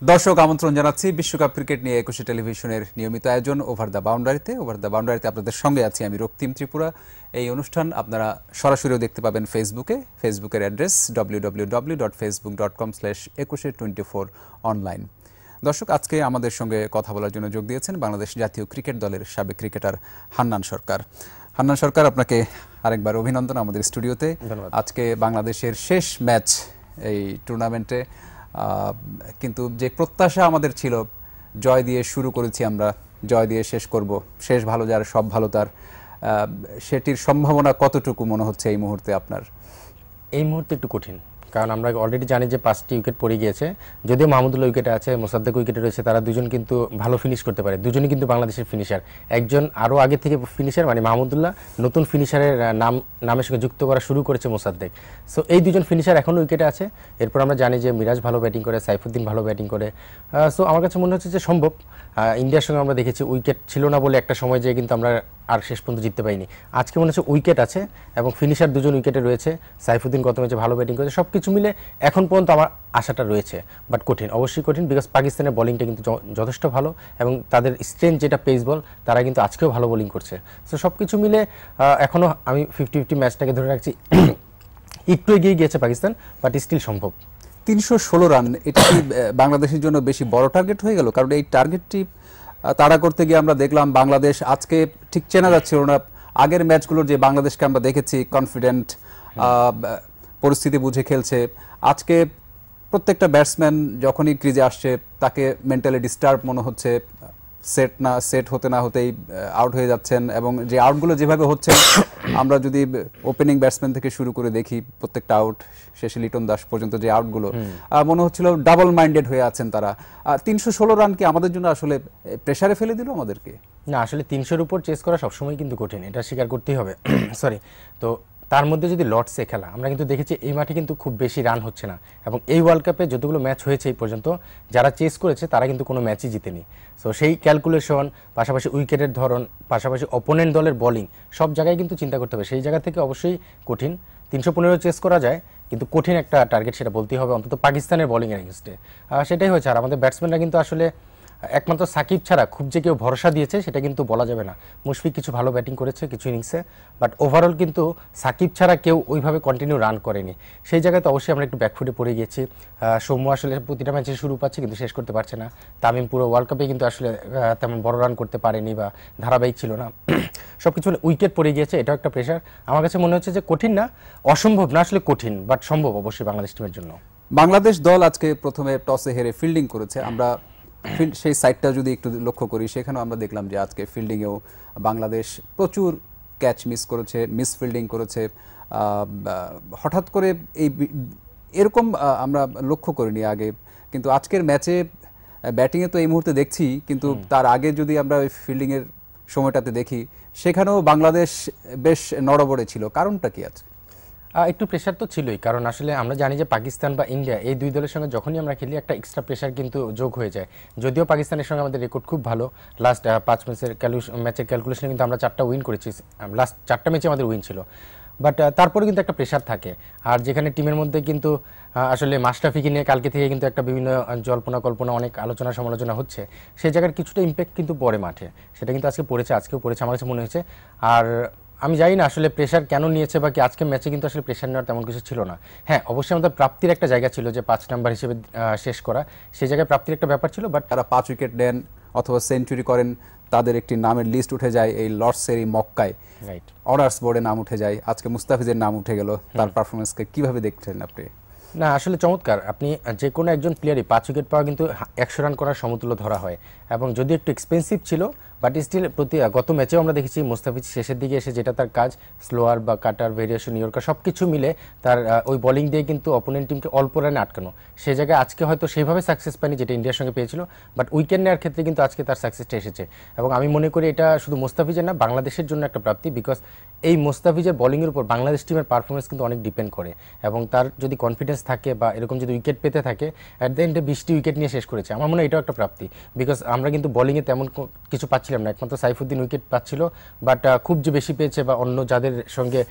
দর্শক আমন্ত্রণ জানাচ্ছি বিশ্বকাপ ক্রিকেট নিয়ে একুশে টেলিভিশনের নিয়মিত আয়োজন ওভার দ্য বাউন্ডারিতে। ওভার দ্য বাউন্ডারিতে আপনাদের সঙ্গে আছি আমি রক্তিম ত্রিপুরা। এই অনুষ্ঠান আপনারা সরাসরিও দেখতে পাবেন ফেসবুকের অ্যাড্রেস www.facebook.com/2124 অনলাইন। দর্শক, আজকে আমাদের সঙ্গে কথা বলার জন্য যোগ দিয়েছেন বাংলাদেশ জাতীয় ক্রিকেট দলের সাবেক ক্রিকেটার হান্নান সরকার। হান্নান সরকার, আপনাকে আরেকবার অভিনন্দন আমাদের স্টুডিওতে। আজকে বাংলাদেশের শেষ ম্যাচ এই টুর্নামেন্টে, কিন্তু যে প্রত্যাশা আমাদের ছিল, জয় দিয়ে শুরু করেছি আমরা, জয় দিয়ে শেষ করব, শেষ ভালো যার সব ভালো তার, সেটির সম্ভাবনা কতটুকু মনে হচ্ছে এই মুহূর্তে আপনার? এই মুহূর্তে একটু কঠিন, কারণ আমরা অলরেডি জানি যে 5টি উইকেট পড়ে গিয়েছে। যদিও মাহমুদুল্লাহ উইকেটে আছে, মোসাদ্দেক উইকেটে রয়েছে, তারা দুজন কিন্তু ভালো ফিনিশ করতে পারে, দুজনই কিন্তু বাংলাদেশের ফিনিশার। একজন আরও আগে থেকে ফিনিশার, মানে মাহমুদুল্লাহ নতুন ফিনিশারের নামের সঙ্গে যুক্ত করা শুরু করেছে মোসাদ্দেক। সো এই দুজন ফিনিশার এখনও উইকেটে আছে। এরপর আমরা জানি যে মিরাজ ভালো ব্যাটিং করে, সাইফুদ্দিন ভালো ব্যাটিং করে। সো আমার কাছে মনে হচ্ছে যে সম্ভব। ইন্ডিয়ার সঙ্গে আমরা দেখেছি উইকেট ছিল না বলে একটা সময় যেয়ে কিন্তু আমরা আর শেষ পর্যন্ত জিততে পারিনি। আজকে মনে হচ্ছে উইকেট আছে এবং ফিনিশার দুজন উইকেটে রয়েছে। সাইফুদ্দিন গত ম্যাচে ভালো ব্যাটিং করেছে। সব কিছু মিলে এখন পর্যন্ত আমার আশাটা রয়েছে, বাট কঠিন, অবশ্যই কঠিন, বিকজ পাকিস্তানের বোলিংটা কিন্তু যথেষ্ট ভালো এবং তাদের স্ট্রেংথ যেটা পেস বল, তারা কিন্তু আজকেও ভালো বোলিং করছে। সো সব কিছু মিলে এখনও আমি 50-50 ম্যাচটাকে ধরে রাখছি। একটু এগিয়ে গিয়েছে পাকিস্তান, বাট স্টিল সম্ভব। 316 রান, এটা কি বাংলাদেশের জন্য বেশি বড় টার্গেট হয়ে গেল? কারণ এই টার্গেটটি তাড়া করতে গিয়ে আমরা দেখলাম বাংলাদেশ আজকে ঠিক চেনা যাচ্ছিল না। আগের ম্যাচগুলোর যে বাংলাদেশকে আমরা দেখেছি কনফিডেন্ট, পরিস্থিতি বুঝে খেলছে, আজকে প্রত্যেকটা ব্যাটসম্যান যখনই ক্রিজে আসছে তাকে মেন্টালি ডিস্টার্ব মনে হচ্ছে, সেট হতে না হতেই আউট হয়ে যাচ্ছেন। এবং যে আউটগুলো যেভাবে হচ্ছে, আমরা যদি ওপেনিং ব্যাটসম্যান থেকে শুরু করে দেখি প্রত্যেকটা আউট, শেষে লিটন দাস পর্যন্ত যে আউটগুলো, মনে হচ্ছিল ডাবল মাইন্ডেড হয়ে আছেন তারা। 316 রান কি আমাদের জন্য আসলে প্রেসারে ফেলে দিল আমাদেরকে? না, আসলে 300-র উপর চেস করা সবসময় কিন্তু কঠিন, এটা স্বীকার করতেই হবে। সরি, তো তার মধ্যে যদি লর্ডসে খেলা, আমরা কিন্তু দেখেছি এই মাঠে কিন্তু খুব বেশি রান হচ্ছে না। এবং এই ওয়ার্ল্ড কাপে যতগুলো ম্যাচ হয়েছে এই পর্যন্ত, যারা চেস করেছে তারা কিন্তু কোনো ম্যাচই জিতেনি। সো সেই ক্যালকুলেশন, পাশাপাশি উইকেটের ধরন, পাশাপাশি অপোনেন্ট দলের বোলিং, সব জায়গায় কিন্তু চিন্তা করতে হবে। সেই জায়গা থেকে অবশ্যই কঠিন। 315 চেস করা যায়, কিন্তু কঠিন একটা টার্গেট, সেটা বলতেই হবে, অন্তত পাকিস্তানের বোলিংয়ের এগেইনস্টে। সেটাই হয়েছে। আর আমাদের ব্যাটসম্যানরা কিন্তু আসলে একমাত্র সাকিব ছাড়া খুব যে কেউ ভরসা দিয়েছে সেটা কিন্তু বলা যাবে না। মুশফিক কিছু ভালো ব্যাটিং করেছে কিছু ইনিংসে, বাট ওভারঅল কিন্তু সাকিব ছাড়া কেউ ওইভাবে কন্টিনিউ রান করেনি। সেই জায়গায় তো অবশ্যই আমরা একটু ব্যাকফুটে পড়ে গিয়েছি। সৌম্য আসলে প্রতিটা ম্যাচে শুরু পাচ্ছে কিন্তু শেষ করতে পারছে না। তামিম পুরো ওয়ার্ল্ড কাপে কিন্তু আসলে তেমন বড় রান করতে পারেনি বা ধারাবাহিক ছিল না। সব কিছু উইকেট পড়ে গিয়েছে, এটাও একটা প্রেশার। আমার কাছে মনে হচ্ছে যে কঠিন না, অসম্ভব না, আসলে কঠিন, বাট সম্ভব অবশ্যই বাংলাদেশ টিমের জন্য। বাংলাদেশ দল আজকে প্রথমে টসে হেরে ফিল্ডিং করেছে। আমরা সেই সাইডটা যদি একটু লক্ষ্য করি, সেখানেও আমরা দেখলাম যে আজকে ফিল্ডিংয়েও বাংলাদেশ প্রচুর ক্যাচ মিস করেছে, মিস ফিল্ডিং করেছে। হঠাৎ করে এরকম আমরা লক্ষ্য করিনি আগে, কিন্তু আজকের ম্যাচে ব্যাটিংয়ে তো এই মুহূর্তে দেখছি, কিন্তু তার আগে যদি আমরা ওই ফিল্ডিংয়ের সময়টাতে দেখি, সেখানেও বাংলাদেশ বেশ নড়বড়ে ছিল। কারণটা কি আছে? একটু প্রেশার তো ছিলই, কারণ আসলে আমরা জানি যে পাকিস্তান বা ইন্ডিয়া এই দুই দলের সঙ্গে যখনই আমরা খেলি একটা এক্সট্রা প্রেশার কিন্তু যোগ হয়ে যায়। যদিও পাকিস্তানের সঙ্গে আমাদের রেকর্ড খুব ভালো, লাস্ট 5 ম্যাচের ক্যালকুলেশনে কিন্তু আমরা 4টা উইন করেছি, লাস্ট 4টা ম্যাচে আমাদের উইন ছিল, বাট তারপরে কিন্তু একটা প্রেশার থাকে। আর যেখানে টিমের মধ্যে কিন্তু আসলে মাশরাফিকে নিয়ে কালকে থেকে কিন্তু একটা বিভিন্ন জল্পনা কল্পনা, অনেক আলোচনা সমালোচনা হচ্ছে, সেই জায়গার কিছুটা ইম্প্যাক্ট কিন্তু পড়ে মাঠে, সেটা কিন্তু আজকে পড়েছে, আজকেও পড়েছে আমার কাছে মনে হয়েছে। আর আমি জানি না আসলে প্রেশার কেন নিয়েছে বা কি, আজকে ম্যাচে কিন্তু আসলে প্রেশার নেওয়ার তেমন কিছু ছিল না। হ্যাঁ, অবশ্যই আমাদের প্রাপ্তির একটা জায়গা ছিল যে 5 নাম্বার হিসেবে শেষ করা, সেই জায়গায় প্রাপ্তির একটা ব্যাপার ছিল, বাট তারা 5 উইকেট নেন অথবা সেঞ্চুরি করেন, তাদের একটি নামের লিস্ট উঠে যায় এই লর্ডসের এই মক্কায়, রাইট, অনার্স বোর্ডে নাম উঠে যায়। আজকে মুস্তাফিজের নাম উঠে গেল, তার পারফরমেন্সকে কিভাবে দেখছেন আপনি? না, আসলে চমৎকার। আপনি যে কোনো একজন প্লেয়ারই 5 উইকেট পাওয়া কিন্তু 100 রান করার সমতুল্য ধরা হয়, এবং যদি একটু এক্সপেন্সিভ ছিল, বাট স্টিল গত ম্যাচেও আমরা দেখেছি মুস্তাফিজ শেষের দিকে এসে যেটা তার কাজ, স্লোয়ার বা কাটার, ভেরিয়েশন, ইয়র্কার সব কিছু মিলে তার ওই বোলিং দিয়ে কিন্তু অপোনেন্ট টিমকে অল্প রানে আটকানো, সেই জায়গায় আজকে হয়তো সেইভাবে সাকসেস পায়নি যেটা ইন্ডিয়ার সঙ্গে পেয়েছিল, বাট উইকেট নেওয়ার ক্ষেত্রে কিন্তু আজকে তার সাকসেসটা এসেছে। এবং আমি মনে করি এটা শুধু মুস্তাফিজের না, বাংলাদেশের জন্য একটা প্রাপ্তি, বিকজ এই মুস্তাফিজের বোলিংয়ের উপর বাংলাদেশ টিমের পারফরমেন্স কিন্তু অনেক ডিপেন্ড করে, এবং তার যদি কনফিডেন্স থাকে বা এরকম যদি উইকেট পেতে থাকে, অ্যাট দ্য এন্ডে 20টি উইকেট নিয়ে শেষ করেছে, আমার মনে হয় এটাও একটা প্রাপ্তি, বিকজ আমরা কিন্তু বোলিংয়ে তেমন কিছু পাচ্ছি পাচ্ছিলাম না, একমাত্র সাইফুদ্দিন উইকেট পাচ্ছিল, বাট খুব যে বেশি পেয়েছে বা অন্য যাদের সঙ্গে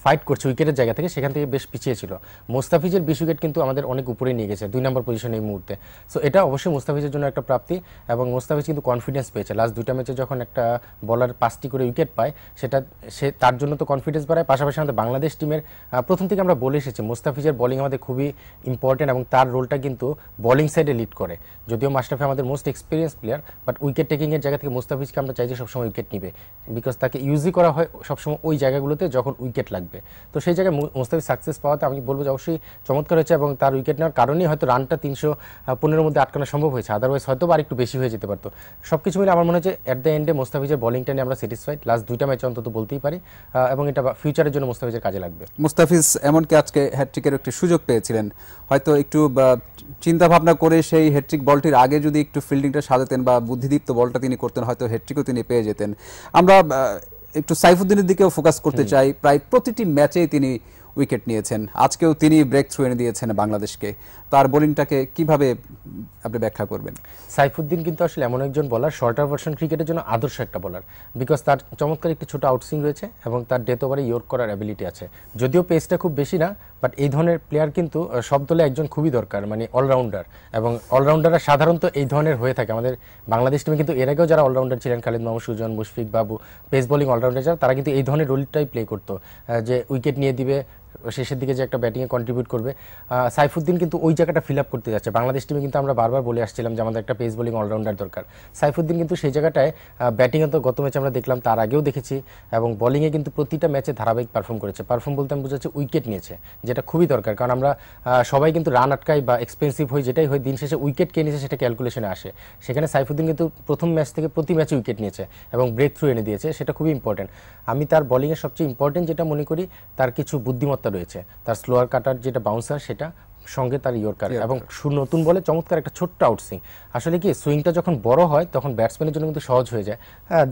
ফাইট করছে উইকেটের জায়গা থেকে সেখান থেকে বেশ পিছিয়ে ছিল। মোস্তাফিজের 20 উইকেট কিন্তু আমাদের অনেক উপরে নিয়ে গেছে, 2 নম্বর পজিশনে এই মুহূর্তে। সো এটা অবশ্যই মুস্তাফিজের জন্য একটা প্রাপ্তি, এবং মুস্তাফিজ কিন্তু কনফিডেন্স পেয়েছে লাস্ট 2টা ম্যাচে। যখন একটা বলার 5টি করে উইকেট পায় সেটা সে তার জন্য তো কনফিডেন্স বাড়ায়, পাশাপাশি আমাদের বাংলাদেশ টিমের প্রথম থেকে আমরা বলে এসেছি মুস্তাফিজের বোলিং আমাদের খুবই ইম্পর্টেন্ট, এবং তার রোলটা কিন্তু বোলিং সাইডে লিড করে। যদিও মাশরাফি আমাদের most experience player, but wicket টেকিংয়ের জায়গা থেকে মুস্তাফিজকে আমরা চাই যে সবসময় উইকেট নিবে, বিকজ তাকে ইউজই করা হয় সবসময় ওই জায়গাগুলোতে যখন উইকেট লাগবে। তো সেই জায়গায় মুস্তাফিজ সাকসেস পাওয়াতে আমি বলবো যে অবশ্যই চমৎকার হয়েছে, এবং তার উইকেট নেওয়ার কারণেই হয়তো রানটা 315-এর মধ্যে আটকানো সম্ভব হয়েছে, আদারওয়াইজ হয়তো আর একটু বেশি হয়ে যেতে পারতো। সব কিছু মিলে আমার মনে হচ্ছে অ্যাট দ্য এন্ডে মুস্তাফিজের বোলিংটা নিয়ে আমরা স্যাটিসফাইড, লাস্ট 2টা ম্যাচে অন্তত বলতেই পারি, এবং এটা ফিউচারের জন্য মুস্তাফিজের কাজে লাগবে। মুস্তাফিজ এমনকি আজকে হ্যাটট্রিকের একটি সুযোগ পেয়েছিলেন, হয়তো একটু চিন্তা ভাবনা করে সেই হ্যাটট্রিক বলটির আগে যদি একটু ফিল্ডিংটা সাজাতেন বা বুদ্ধিদীপ্ত বলটা তিনি করতেন, হয়তো হ্যাটট্রিকও তিনি পেয়ে যেতেন। আমরা একটু সাইফুদ্দিনের দিকেও ফোকাস করতে চাই। প্রায় প্রতিটি ম্যাচেই তিনি উইকেট নিয়েছেন, আজকেও তিনি ব্রেক থ্রু এনে দিয়েছেন বাংলাদেশকে। তার বোলিংটাকে কিভাবে আপনি ব্যাখ্যা করবেন? সাইফুদ্দিন কিন্তু আসলে এমন একজন বলার, শর্টার ভার্সন ক্রিকেটের জন্য আদর্শ একটা বলার, বিকজ তার চমৎকার একটি ছোট আউটসুইং রয়েছে এবং তার ডেথ ওভারে ইয়র্ক করার অ্যাবিলিটি আছে। যদিও পেসটা খুব বেশি না, বাট এই ধরনের প্লেয়ার কিন্তু সব দলে একজন খুবই দরকার, মানে অলরাউন্ডার, এবং অলরাউন্ডাররা সাধারণত এই ধরনের হয়ে থাকে। আমাদের বাংলাদেশ টিমে কিন্তু এর আগেও যারা অলরাউন্ডার ছিলেন, খালিদ মাহমুদ সুজন, মুশফিক বাবু, পেস বোলিং অলরাউন্ডার যারা, তারা কিন্তু এই ধরনের রোলটাই প্লে করতো, যে উইকেট নিয়ে দিবে, শেষের দিকে যে একটা ব্যাটিংয়ে কন্ট্রিবিউট করবে। সাইফুদ্দিন কিন্তু ওই জায়গাটা ফিল আপ করতে যাচ্ছে। বাংলাদেশ টিমে কিন্তু আমরা বারবার বলে আসছিলাম যে আমাদের একটা পেস বোলিং অলরাউন্ডার দরকার। সাইফুদ্দিন কিন্তু সেই জায়গাটায় ব্যাটিংয়ে তো গত ম্যাচে আমরা দেখলাম, তার আগেও দেখেছি, এবং বোলিংয়ে কিন্তু প্রতিটা ম্যাচে ধারাবাহিক পারফর্ম করেছে। পারফর্ম বলতে আমি বোঝাচ্ছি উইকেট নিয়েছে, যেটা খুবই দরকার, কারণ আমরা সবাই কিন্তু রান আটকাই বা এক্সপেন্সিভ হই, যেটাই হয় দিন শেষে উইকেট কে নিয়েছে সেটা ক্যালকুলেশনে আসে। সেখানে সাইফুদ্দিন কিন্তু প্রথম ম্যাচ থেকে প্রতি ম্যাচে উইকেট নিয়েছে এবং ব্রেক থ্রু এনে দিয়েছে, সেটা খুবই ইম্পর্টেন্ট। আমি তার বোলিংয়ের সবচেয়ে ইম্পর্টেন্ট যেটা মনে করি, তার কিছু বুদ্ধিমত্তা রয়েছে, তার স্লোয়ার কাটার যেটা বাউন্সার সেটা, সঙ্গে তার ইয়র্কার, এবং নতুন বলে চমৎকার একটা ছোট্ট আউটসুইং। আসলে কি সুইংটা যখন বড় হয় তখন ব্যাটসম্যানের জন্য কিন্তু সহজ হয়ে যায়,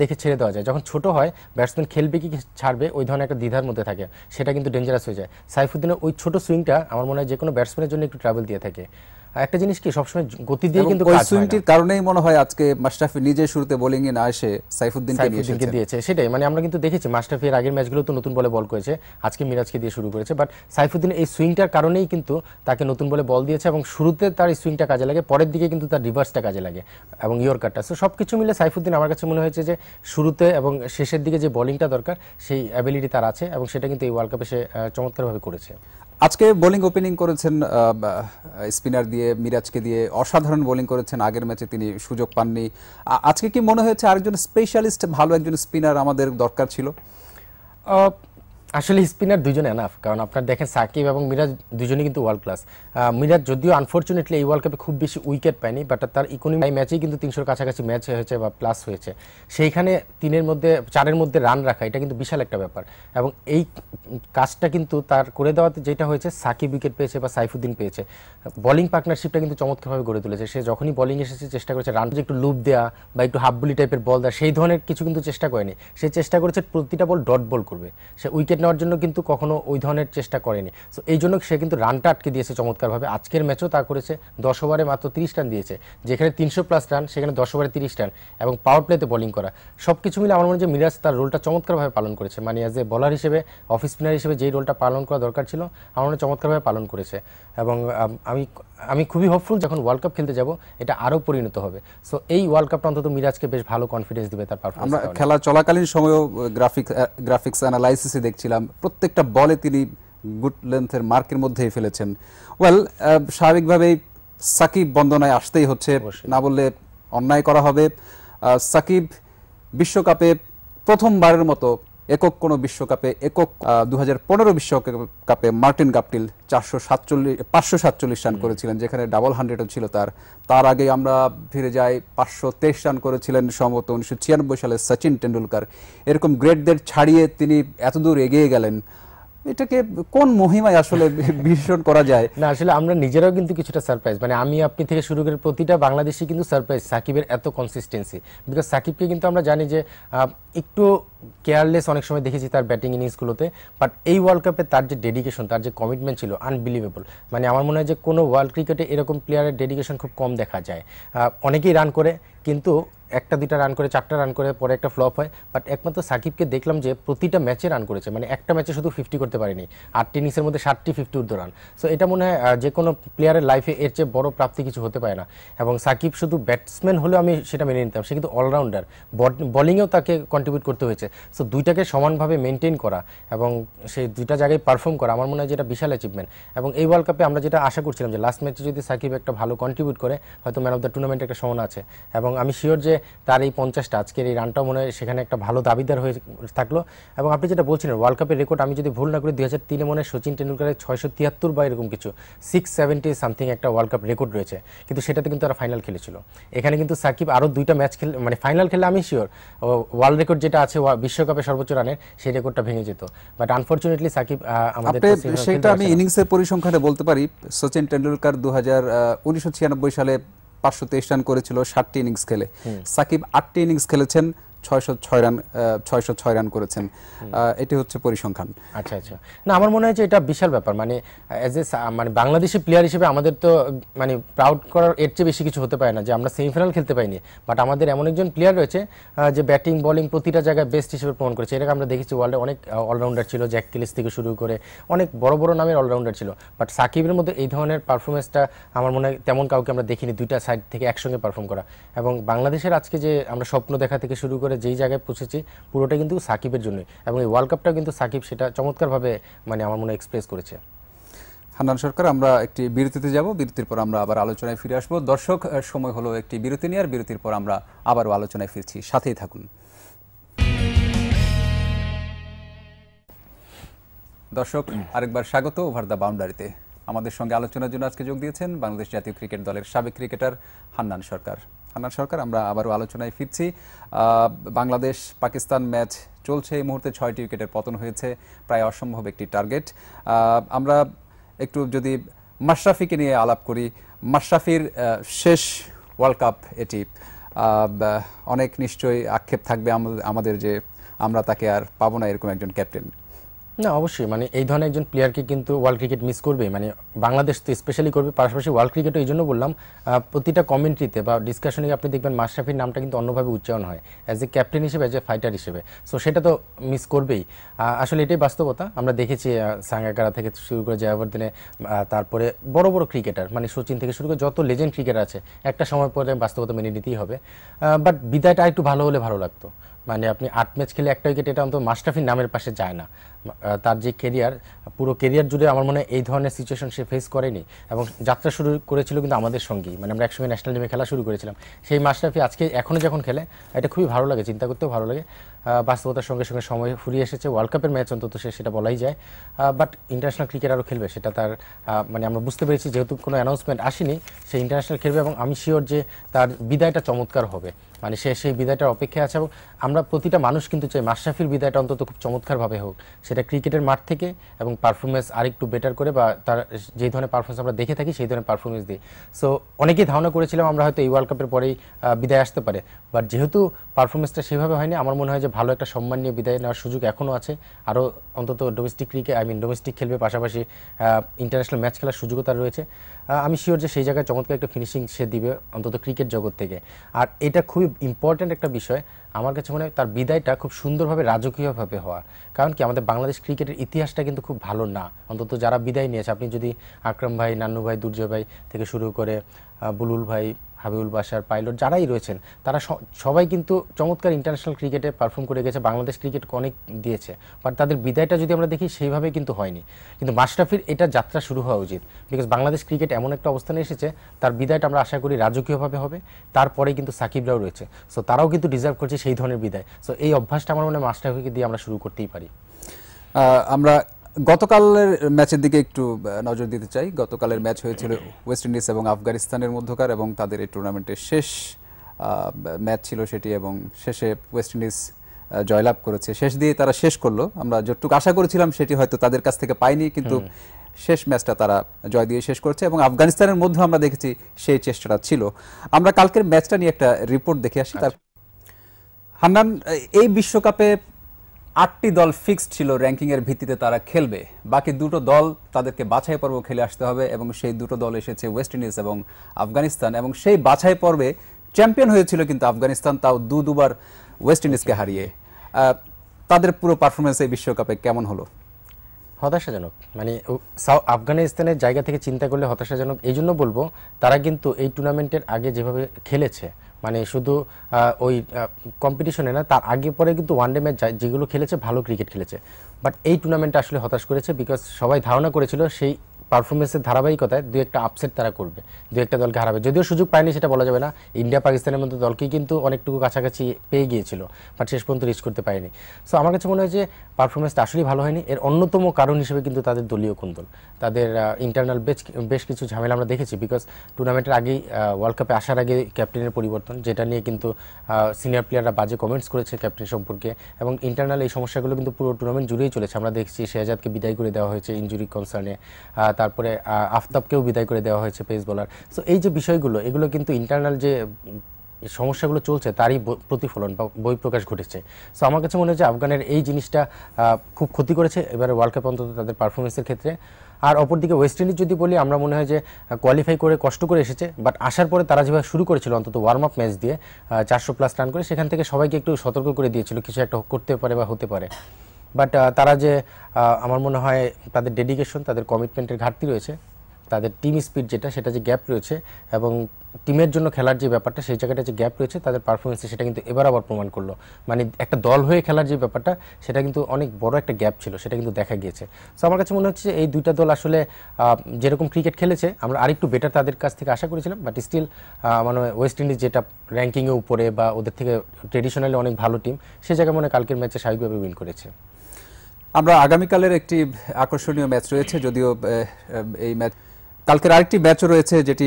দেখে ছেড়ে দেওয়া যায়। যখন ছোট হয় ব্যাটসম্যান খেলবে কি ছাড়বে ওই ধরনের একটা দ্বিধার মধ্যে থাকে, সেটা কিন্তু ডেঞ্জারাস হয়ে যায়। সাইফুদ্দিনের ওই ছোট সুইংটা আমার মনে হয় যে কোনো ব্যাটসম্যানের জন্য একটু ট্রাভেল দিয়ে থাকে। একটা জিনিস কি সবসময় গতি দিয়ে কিন্তু ওই সুইংটির কারণেই মনে হয় আজকে মাশরাফি নিজে শুরুতে বোলিং এ না এসে সাইফুদ্দিনকে দিয়েছে, সেটাই। মানে আমরা কিন্তু দেখেছি মাশরাফি এর আগের ম্যাচগুলো তো নতুন বলে বল করেছে, আজকে মিরাজকে দিয়ে শুরু করেছে, বাট সাইফুদ্দিন এই সুইংটার কারণেই কিন্তু তাকে নতুন বলে বল দিয়েছে, এবং শুরুতে তার এই সুইংটা কাজে লাগে, পরের দিকে কিন্তু তার রিভার্সটা কাজে লাগে এবং ইয়র্কারটা। সো সবকিছু মিলে সাইফুদ্দিন আমার কাছে মনে হয়েছে যে শুরুতে এবং শেষের দিকে যে বোলিংটা দরকার সেই অ্যাবিলিটি তার আছে, এবং সেটা কিন্তু এই ওয়ার্ল্ড কাপে সে চমৎকারভাবে করেছে। আজকে বোলিং ওপেনিং করেছেন স্পিনার দিয়ে, মিরাজকে দিয়ে অসাধারণ বোলিং করেছেন। আগের ম্যাচে তিনি সুযোগ পাননি। আজকে কি মনে হয়েছে আরেকজন স্পেশালিস্ট, ভালো একজন স্পিনার আমাদের দরকার ছিল? আসলে স্পিনার দুজনে এনাফ, কারণ আপনার দেখেন সাকিব এবং মিরাজ দুজনেই কিন্তু ওয়ার্ল্ড ক্লাস। মিরাজ যদিও আনফর্চুনেটলি এই ওয়ার্ল্ড কাপে খুব বেশি উইকেট পায়নি, বাট তার ইকোনমি ম্যাচেই কিন্তু 300-র কাছাকাছি ম্যাচ হয়েছে বা প্লাস হয়েছে। সেইখানে 4-এর মধ্যে রান রাখা এটা কিন্তু বিশাল একটা ব্যাপার, এবং এই কাজটা কিন্তু তার করে দেওয়াতে যেটা হয়েছে, সাকিব উইকেট পেয়েছে বা সাইফুদ্দিন পেয়েছে, বোলিং পার্টনারশিপটা কিন্তু চমৎকারভাবে গড়ে তুলেছে। সে যখনই বোলিং এসেছে চেষ্টা করেছে রান একটু লুপ দেওয়া বা একটু হাফ বলি টাইপের বল দেওয়া, সেই ধরনের কিছু কিন্তু চেষ্টা করেনি। সে চেষ্টা করেছে প্রতিটা বল ডট বল করবে, সে উইকেট নেওয়ার জন্য কিন্তু কখনো ওই ধরনের চেষ্টা করেনি। সো এই জন্য সে কিন্তু রানটা আটকে দিয়েছে চমৎকারভাবে। আজকের ম্যাচও তা করেছে, 10 ওভারে মাত্র 30 রান দিয়েছে, যেখানে 300+ রান সেখানে 10 ওভারে 30 রান, এবং পাওয়ার প্লেতে বোলিং করা। সব কিছু মিলে আমার মনে হয় যে মিরাজ তার রোলটা চমৎকারভাবে পালন করেছে, মানে অ্যাজ এ বলার হিসেবে, অফ স্পিনার হিসেবে যেই রোলটা পালন করা দরকার ছিল আমার মনে হয় চমৎকারভাবে পালন করেছে। এবং আমি খুবই হোপফুল যখন ওয়ার্ল্ড কাপ খেলতে যাব এটা আরও পরিণত হবে। সো এই ওয়ার্ল্ড কাপটা অন্তত মিরাজকে বেশ ভালো কনফিডেন্স দিবে তার পারফরম্যান্স। আমরা খেলা চলাকালীন সময়েও গ্রাফিক্স অ্যানালাইসিসে দেখছিলাম প্রত্যেকটা বলে তিনি গুড লেন্থের মার্কের মধ্যেই ফেলেছেন। ওয়েল, স্বাভাবিকভাবেই সাকিব বন্দনায় আসতেই হচ্ছে, না বললে অন্যায় করা হবে। সাকিব বিশ্বকাপে প্রথমবারের মতো একক কোনো বিশ্বকাপে, 2015 বিশ্বকাপে মার্টিন গাপটিল 547 রান করেছিলেন, যেখানে ডাবল 100ও ছিল তার আগে আমরা ফিরে যাই 523 রান করেছিলেন সম্ভবত 1996 সালে সচিন টেন্ডুলকার। এরকম গ্রেটদের ছাড়িয়ে তিনি এতদূর এগিয়ে গেলেন, এটাকে কোন মহিমায় আসলে ভীষণ করা যায় না। আসলে আমরা নিজেরাও কিন্তু কিছুটা সারপ্রাইজ, মানে আমি আপনি থেকে শুরু করে প্রতিটা বাংলাদেশি কিন্তু সারপ্রাইজ সাকিবের এত কনসিস্টেন্সি। বিকজ সাকিবকে কিন্তু আমরা জানি যে একটু কেয়ারলেস অনেক সময় দেখেছি তার ব্যাটিং ইনিংসগুলোতে, বাট এই ওয়ার্ল্ড কাপে তার যে ডেডিকেশন, তার যে কমিটমেন্ট ছিল আনবিলিভেবল। মানে আমার মনে হয় যে কোনো ওয়ার্ল্ড ক্রিকেটে এরকম প্লেয়ারের ডেডিকেশন খুব কম দেখা যায়। অনেকেই রান করে, কিন্তু একটা দুইটা রান করে 4টা রান করে পরে একটা ফ্লপ হয়, বাট একমাত্র সাকিবকে দেখলাম যে প্রতিটা ম্যাচে রান করেছে, মানে একটা ম্যাচে শুধু 50 করতে পারেনি, 8টি ইনিংসের মধ্যে 7টি 50 ঊর্ধ্ব রান। সো এটা মনে হয় যে কোনো প্লেয়ারের লাইফে এর চেয়ে বড় প্রাপ্তি কিছু হতে পারে না। এবং সাকিব শুধু ব্যাটসম্যান হলেও আমি সেটা মেনে নিতাম, সে কিন্তু অলরাউন্ডার, বোলিংয়েও তাকে কন্ট্রিবিউট করতে হয়েছে। সো দুইটাকে সমানভাবে মেনটেন করা এবং সেই দুইটা জায়গায় পারফর্ম করা আমার মনে হয় যেটা বিশাল অ্যাচিভমেন্ট। এবং এই ওয়ার্ল্ড কাপে আমরা যেটা আশা করছিলাম যে লাস্ট ম্যাচে যদি সাকিব একটা ভালো কন্ট্রিবিউট করে হয়তো ম্যান অফ দ্য টুর্নামেন্টের একটা সম্ভাবনা আছে। এবং আমি শিওর যে তার এই 50টা আজকের এই রানটাও মনে হয় সেখানে একটা ভালো দাবিদার হয়ে থাকলো। এবং আপনি যেটা বলছিলেন ওয়ার্ল্ড কাপের রেকর্ড, আমি যদি ভুল না করি 2003-এ মনে হয় সচিন টেন্ডুলকারের 673 বা এরকম কিছু 670 সামথিং একটা ওয়ার্ল্ড কাপ রেকর্ড রয়েছে, কিন্তু সেটাতে কিন্তু তারা ফাইনাল খেলেছিল। এখানে কিন্তু সাকিব আরও 2টা ম্যাচ খেলে মানে ফাইনাল খেলে আমি শিওর ওয়ার্ল্ড রেকর্ড যেটা আছে বিশ্বকাপে সর্বোচ্চ রানের সেই রেকর্ডটা ভেঙে যেত। বাট আনফরচুনেটলি সাকিব আমাদের সেটা আমি ইনিংসের পরিসংখ্যানে বলতে পারি। সচিন টেন্ডুলকার 1996 সালে 523 রান করেছিল 60টি ইনিংস খেলে। সাকিব 8টি ইনিংস খেলেছেন, 606 রান করেছেন। এটি হচ্ছে পরিসংখ্যান। আচ্ছা আচ্ছা, না আমার মনে হয় যে এটা বিশাল ব্যাপার, মানে অ্যাজ এ মানে বাংলাদেশি প্লেয়ার হিসেবে আমাদের তো মানে প্রাউড করার এর চেয়ে বেশি কিছু হতে পারে না যে আমরা সেমিফাইনাল খেলতে পাইনি, বাট আমাদের এমন একজন প্লেয়ার রয়েছে যে ব্যাটিং বোলিং প্রতিটা জায়গায় বেস্ট হিসেবে প্রমাণ করেছে। এটাকে আমরা দেখেছি ওয়ার্ল্ডে অনেক অলরাউন্ডার ছিল, জ্যাক কিলিস থেকে শুরু করে অনেক বড় বড় নামের অলরাউন্ডার ছিল, বাট সাকিবের মধ্যে এই ধরনের পারফরমেন্সটা আমার মনে হয় তেমন কাউকে আমরা দেখিনি দুইটা সাইড থেকে একসঙ্গে পারফর্ম করা। এবং বাংলাদেশের আজকে যে আমরা স্বপ্ন দেখা থেকে শুরু করে যেই জায়গায় পৌঁছেছি পুরোটা কিন্তু সাকিবের জন্যই, এবং এই ওয়ার্ল্ড কাপটা কিন্তু সাকিব সেটা চমৎকারভাবে মানে আমার মনে এক্সপ্রেস করেছে। হান্নান সরকার, আমরা একটি বিরতিতে যাব, বিরতির পর আমরা আবার আলোচনায় ফিরে আসবো। দর্শক, সময় হলো একটি বিরতি নিয়ে, আর বিরতির পর আমরা আবারও আলোচনায় ফিরছি, সাথেই থাকুন। দর্শক, আরেকবার স্বাগত ওভার দ্য বাউন্ডারিতে। আমাদের সঙ্গে আলোচনার জন্য আজকে যোগ দিয়েছেন বাংলাদেশ জাতীয় ক্রিকেট দলের সাবেক ক্রিকেটার হান্নান সরকার। হান্নান সরকার, আমরা আবারও আলোচনায় ফিরছি। বাংলাদেশ পাকিস্তান ম্যাচ চলছে, এই মুহূর্তে 6টি উইকেটের পতন হয়েছে, প্রায় অসম্ভব একটি টার্গেট। আমরা একটু যদি মাশরাফিকে নিয়ে আলাপ করি, মাশরাফির শেষ ওয়ার্ল্ড কাপ এটি, অনেক নিশ্চয়ই আক্ষেপ থাকবে আমাদের যে আমরা তাকে আর পাবো না এরকম একজন ক্যাপ্টেন। না অবশ্যই, মানে এই ধরনের একজন প্লেয়ারকে কিন্তু ওয়ার্ল্ড ক্রিকেট মিস করবে, মানে বাংলাদেশ তো স্পেশালি করবে, পাশাপাশি ওয়ার্ল্ড ক্রিকেটও। এই জন্য বললাম প্রতিটা কমেন্ট্রিতে বা ডিসকাশনে আপনি দেখবেন মাশরাফির নামটা কিন্তু অন্যভাবে উচ্চারণ হয়, অ্যাজ এ ক্যাপ্টেন হিসেবে, অ্যাজ এ ফাইটার হিসেবে। সো সেটা তো মিস করবেই, আসলে এটাই বাস্তবতা। আমরা দেখেছি সাঙ্গাকারা থেকে শুরু করে জয়াবর্ধনে, তারপরে বড় বড় ক্রিকেটার মানে সচিন থেকে শুরু করে যত লেজেন্ড ক্রিকেটার আছে একটা সময় পরে বাস্তবতা মেনে নিতেই হবে। বাট বিদায়টা একটু ভালো হলে ভালো লাগতো, মানে আপনি 8 ম্যাচ খেলে একটা উইকেট, এটা অন্তত মাশরাফির নামের পাশে যায় না। তার যে কেরিয়ার, পুরো কেরিয়ার জুড়ে আমার মনে হয় এই ধরনের সিচুয়েশন সে ফেস করেনি, এবং যাত্রা শুরু করেছিল কিন্তু আমাদের সঙ্গেই, মানে আমরা একসঙ্গে ন্যাশনাল টিমে খেলা শুরু করেছিলাম। সেই মাশরাফি আজকে এখনও যখন খেলে এটা খুবই ভালো লাগে, চিন্তা করতেও ভালো লাগে। বাস্তবতার সঙ্গে সঙ্গে সময় ফুরিয়ে এসেছে, ওয়ার্ল্ড কাপের ম্যাচ অন্তত সে সেটা বলাই যায়। বাট ইন্টারন্যাশনাল ক্রিকেট আরও খেলবে, সেটা তার মানে আমরা বুঝতে পেরেছি, যেহেতু কোনো অ্যানাউন্সমেন্ট আসেনি সে ইন্টারন্যাশনাল খেলবে, এবং আমি শিওর যে তার বিদায়টা চমৎকার হবে, মানে সে সেই বিদায়টার অপেক্ষায় আছে। এবং আমরা প্রতিটা মানুষ কিন্তু চাই মাশরাফির বিদায়টা অন্তত খুব চমৎকারভাবে হোক, সেটা ক্রিকেটের মাঠ থেকে এবং পারফরমেন্স আরেকটু বেটার করে, বা তার যেই ধরনের পারফরমেন্স আমরা দেখে থাকি সেই ধরনের পারফরমেন্স দিই। সো অনেকেই ধারণা করেছিলাম আমরা হয়তো এই ওয়ার্ল্ড কাপের পরেই বিদায় আসতে পারে, বাট যেহেতু পারফরমেন্সটা সেভাবে হয়নি, আমার মনে হয় যে ভালো একটা সম্মান নিয়ে বিদায় নেওয়ার সুযোগ এখনও আছে। আরও অন্তত ডোমেস্টিক ক্রিকেট ডোমেস্টিক খেলবে, পাশাপাশি ইন্টারন্যাশনাল ম্যাচ খেলার সুযোগও তার রয়েছে। আমি শিওর যে সেই জায়গায় চমৎকার একটা ফিনিশিং সে দিবে অন্তত ক্রিকেট জগৎ থেকে। আর এটা খুবই ইম্পর্ট্যান্ট একটা বিষয় আমার কাছে মনে হয়, তার বিদায়টা খুব সুন্দরভাবে রাজকীয়ভাবে হওয়া। কারণ কি, আমাদের বাংলাদেশ ক্রিকেটের ইতিহাসটা কিন্তু খুব ভালো না, অন্তত যারা বিদায় নিয়েছে, আপনি যদি আকরাম ভাই, নান্নু ভাই, দুর্জয় ভাই থেকে শুরু করে বুলুল ভাই, হাবিবুল বাশার, পাইলট যারাই রয়েছেন, তারা সবাই কিন্তু চমৎকার ইন্টারন্যাশনাল ক্রিকেটে পারফর্ম করে গেছে, বাংলাদেশ ক্রিকেটকে অনেক দিয়েছে। বাট তাদের বিদায়টা যদি আমরা দেখি সেইভাবে কিন্তু হয়নি। কিন্তু মাশরাফির এটা যাত্রা শুরু হওয়া উচিত, বিকজ বাংলাদেশ ক্রিকেট এমন একটা অবস্থানে এসেছে, তার বিদায়টা আমরা আশা করি রাজকীয়ভাবে হবে। তারপরে কিন্তু সাকিবরাও রয়েছে, সো তারাও কিন্তু ডিজার্ভ করছে সেই ধরনের বিদায়। সো এই অভ্যাসটা আমার মনে হয় মাশরাফিকে দিয়ে আমরা শুরু করতেই পারি। আমরা গতকালের ম্যাচের দিকে একটু নজর দিতে চাই। গতকালের ম্যাচ হয়েছিল ওয়েস্ট ইন্ডিজ এবং আফগানিস্তানের মধ্যকার, এবং তাদের এই টুর্নামেন্টের শেষ ম্যাচ ছিল সেটি, এবং শেষে ওয়েস্ট ইন্ডিজ জয়লাভ করেছে। শেষ দিয়ে তারা শেষ করলো, আমরা যতটুকু আশা করেছিলাম সেটি হয়তো তাদের কাছ থেকে পাইনি, কিন্তু শেষ ম্যাচটা তারা জয় দিয়ে শেষ করেছে। এবং আফগানিস্তানের মধ্যে আমরা দেখেছি সেই চেষ্টাটা ছিল। আমরা কালকের ম্যাচটা নিয়ে একটা রিপোর্ট দেখে আসি। তার হান্নান, এই বিশ্বকাপে 8টি দল ফিক্সড ছিল র্যাঙ্কিং এর ভিত্তিতে তারা খেলবে, বাকি 2টো দল তাদেরকে বাছাই পর্ব খেলে আসতে হবে, এবং সেই 2টো দল এসেছে ওয়েস্ট ইন্ডিজ এবং আফগানিস্তান। এবং সেই বাছাই পর্বে চ্যাম্পিয়ন হয়েছিল কিন্তু আফগানিস্তান, তাও দুবার ওয়েস্ট ইন্ডিজকে হারিয়ে। তাদের পুরো পারফরমেন্স এই বিশ্বকাপে কেমন হলো? হতাশাজনক। মানে আফগানিস্তানের জায়গা থেকে চিন্তা করলে হতাশাজনক। এই জন্য বলবো, তারা কিন্তু এই টুর্নামেন্টের আগে যেভাবে খেলেছে, মানে শুধু ওই কম্পিটিশনে না, তার আগে পরে কিন্তু ওয়ানডে ম্যাচ যেগুলো খেলেছে ভালো ক্রিকেট খেলেছে। বাট এই টুর্নামেন্টে আসলে হতাশ করেছে, বিকজ সবাই ধারণা করেছিল সেই পারফরমেন্সের ধারাবাহিকতায় দু একটা আপসেট তারা করবে, দু একটা দলকে হারাবে। যদিও সুযোগ পায়নি সেটা বলা যাবে না, ইন্ডিয়া পাকিস্তানের মধ্যে দলকেই কিন্তু অনেকটুকু কাছাকাছি পেয়ে গিয়েছিল, বাট শেষ পর্যন্ত রিচ করতে পারেনি। সো আমার কাছে মনে হয় যে পারফরমেন্সটা আসলেই ভালো হয়নি। এর অন্যতম কারণ হিসেবে কিন্তু তাদের দলীয় কুন্দল, তাদের ইন্টারনাল বেশ কিছু ঝামেলা আমরা দেখেছি। বিকজ টুর্নামেন্টের আগেই, ওয়ার্ল্ড কাপে আসার আগে ক্যাপ্টেনের পরিবর্তন, যেটা নিয়ে কিন্তু সিনিয়র প্লেয়াররা বাজে কমেন্টস করেছে ক্যাপ্টেন সম্পর্কে, এবং ইন্টারনাল এই সমস্যাগুলো কিন্তু পুরো টুর্নামেন্ট জুড়েই চলেছে। আমরা দেখছি শেহজাদকে বিদায় করে দেওয়া হয়েছে ইনজুরি কনসার্নে, তারপরে আফতাবকেও বিদায় করে দেওয়া হয়েছে পেস বোলার। সো এই যে বিষয়গুলো, এগুলো কিন্তু ইন্টারনাল যে সমস্যাগুলো চলছে তারই প্রতিফলন বা বহিঃপ্রকাশ ঘটেছে। সো আমার কাছে মনে হয় যে আফগানের এই জিনিসটা খুব ক্ষতি করেছে এবারে ওয়ার্ল্ড কাপ, অন্তত তাদের পারফরমেন্সের ক্ষেত্রে। আর অপরদিকে ওয়েস্ট ইন্ডিজ যদি বলি, আমরা মনে হয় যে কোয়ালিফাই করে কষ্ট করে এসেছে, বাট আসার পরে তারা যেভাবে শুরু করেছিল, অন্তত ওয়ার্ম আপ ম্যাচ দিয়ে 400+ রান করে, সেখান থেকে সবাইকে একটু সতর্ক করে দিয়েছিল কিছু একটা করতে পারে বা হতে পারে। বাট তারা যে, আমার মনে হয় তাদের ডেডিকেশন, তাদের কমিটমেন্টের ঘাটতি রয়েছে, তাদের টিম স্পিড যেটা, সেটা যে গ্যাপ রয়েছে, এবং টিমের জন্য খেলার যে ব্যাপারটা, সেই জায়গাটা যে গ্যাপ রয়েছে তাদের পারফরমেন্সে, সেটা কিন্তু এবার আবার প্রমাণ করলো। মানে একটা দল হয়ে খেলার যে ব্যাপারটা, সেটা কিন্তু অনেক বড় একটা গ্যাপ ছিল, সেটা কিন্তু দেখা গিয়েছে। সো আমার কাছে মনে হচ্ছে এই দুইটা দল আসলে যেরকম ক্রিকেট খেলেছে, আমরা আরেকটু বেটার তাদের কাছ থেকে আশা করেছিলাম। বাট স্টিল মানে ওয়েস্ট ইন্ডিজ যেটা র্যাঙ্কিংয়ে উপরে বা ওদের থেকে ট্রেডিশনালি অনেক ভালো টিম, সে জায়গায় মনে কালকের ম্যাচে স্বাভাবিকভাবে উইন করেছে। আমরা আগামীকালের একটি আকর্ষণীয় ম্যাচ রয়েছে, যদিও এই ম্যাচ, কালকের আরেকটি ম্যাচও রয়েছে যেটি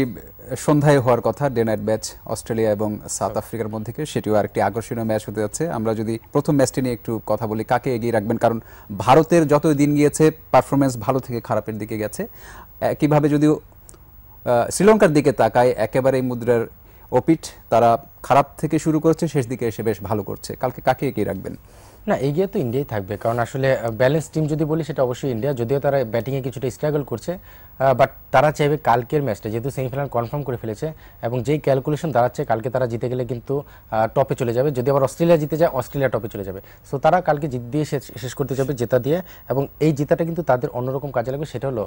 সন্ধ্যায় হওয়ার কথা, ডে নাইট ম্যাচ অস্ট্রেলিয়া এবং সাউথ আফ্রিকার মধ্যে, সেটিও আরেকটি আকর্ষণীয় ম্যাচ হতে যাচ্ছে। আমরা যদি প্রথম ম্যাচটি নিয়ে একটু কথা বলি, কাকে এগিয়ে রাখবেন? কারণ ভারতের যতই দিন গিয়েছে পারফরমেন্স ভালো থেকে খারাপের দিকে গেছে। একইভাবে যদিও শ্রীলঙ্কার দিকে তাকায়, একেবারে মুদ্রার অপিট, তারা খারাপ থেকে শুরু করছে, শেষ দিকে এসে বেশ ভালো করছে। কালকে কাকে এগিয়ে রাখবেন? না, এগিয়ে তো ইন্ডিয়াই থাকবে, কারণ আসলে ব্যালেন্স টিম যদি বলি সেটা অবশ্যই ইন্ডিয়া। যদিও তারা ব্যাটিংয়ে কিছুটা স্ট্রাগল করছে, বাট তারা চাইবে কালকের ম্যাচটা, যেহেতু সেমিফাইনাল কনফার্ম করে ফেলেছে, এবং যেই ক্যালকুলেশন দাঁড়াচ্ছে কালকে তারা জিতে গেলে কিন্তু টপে চলে যাবে। যদি আবার অস্ট্রেলিয়া জিতে যায়, অস্ট্রেলিয়া টপে চলে যাবে। সো তারা কালকে জিত দিয়ে শেষ করতে যাবে, জেতা দিয়ে। এবং এই জেতাটা কিন্তু তাদের অন্যরকম কাজে লাগবে। সেটা হলো,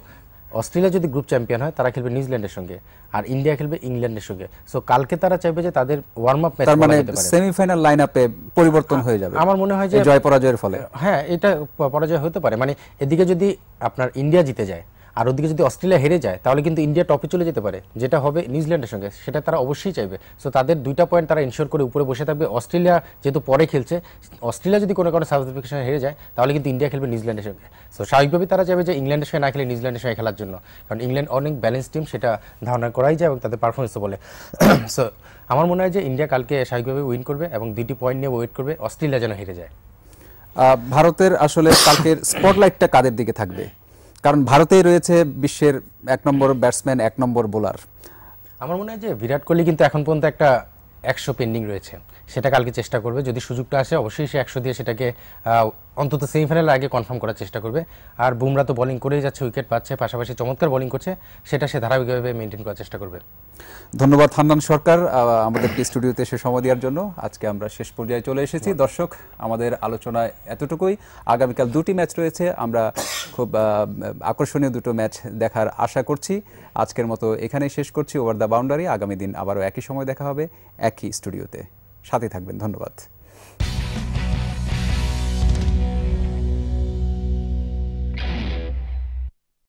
অস্ট্রেলিয়া যদি গ্রুপ চ্যাম্পিয়ন হয়, তারা খেলবে নিউজিল্যান্ডের সঙ্গে, আর ইন্ডিয়া খেলবে ইংল্যান্ডের সঙ্গে। সো কালকে তারা চাইবে যে তাদের ওয়ার্ম আপ ম্যাচ, মানে সেমিফাইনাল লাইনআপে পরিবর্তন হয়ে যাবে আমার মনে হয় যে জয় পরাজয়ের ফলে। হ্যাঁ, এটা পরাজয় হতে পারে। মানে এদিকে যদি আপনার ইন্ডিয়া জিতে যায়, আর ওদিকে যদি অস্ট্রেলিয়া হেরে যায়, তাহলে কিন্তু ইন্ডিয়া টপে চলে যেতে পারে, যেটা হবে নিউজিল্যান্ডের সঙ্গে, সেটা তারা অবশ্যই চাইবে। সো তাদের 2টা পয়েন্ট তারা ইনশিওর করে উপরে বসে থাকবে। অস্ট্রেলিয়া যেহেতু পরে খেলছে, অস্ট্রেলিয়া যদি কোনো কারণে সাউথ আফ্রিকার সঙ্গে হেরে যায়, তাহলে কিন্তু ইন্ডিয়া খেলবে নিউজিল্যান্ডের সঙ্গে। সো স্বাভাবিকভাবেই তারা চাইবে যে ইংল্যান্ডের সঙ্গে না খেলে নিউজিল্যান্ডের সঙ্গে খেলার জন্য, কারণ ইংল্যান্ড অনেক ব্যালেন্স টিম, সেটা ধারণা করাই যায় এবং তাদের পারফরমেন্সও বলে। সো আমার মনে হয় যে ইন্ডিয়া কালকে স্বাভাবিকভাবে উইন করবে এবং 2টি পয়েন্ট নিয়ে ওয়েট করবে অস্ট্রেলিয়া যেন হেরে যায়। ভারতের আসলে কালকের স্পটলাইটটা কাদের দিকে থাকবে? কারণ ভারতেই রয়েছে বিশ্বের 1 নম্বর ব্যাটসম্যান, 1 নম্বর বোলার। আমার মনে হয় যে বিরাট কোহলি কিন্তু এখন পর্যন্ত একটা 100 পেন্ডিং রয়েছে, সেটা কালকে চেষ্টা করবে। যদি সুযোগটা আসে, অবশ্যই সে 100 দিয়ে সেটাকে অন্তত সেমিফাইনালের আগে কনফার্ম করার চেষ্টা করবে। আর বুমরা তো বোলিং করেই যাচ্ছে, উইকেট পাচ্ছে, পাশাপাশি চমৎকার বোলিং করছে, সেটা সে ধারাবাহিকভাবে মেনটেন করার চেষ্টা করবে। ধন্যবাদ হান্নান সরকার আমাদের স্টুডিওতে এসে সময় দেওয়ার জন্য। আজকে আমরা শেষ পর্যায়ে চলে এসেছি। দর্শক, আমাদের আলোচনায় এতটুকুই। আগামীকাল 2টি ম্যাচ রয়েছে, আমরা খুব আকর্ষণীয় 2টো ম্যাচ দেখার আশা করছি। আজকের মতো এখানেই শেষ করছি ওভার দ্য বাউন্ডারি। আগামী দিন আবারও একই সময় দেখা হবে, একই স্টুডিওতে। সাথে থাকবেন। ধন্যবাদ।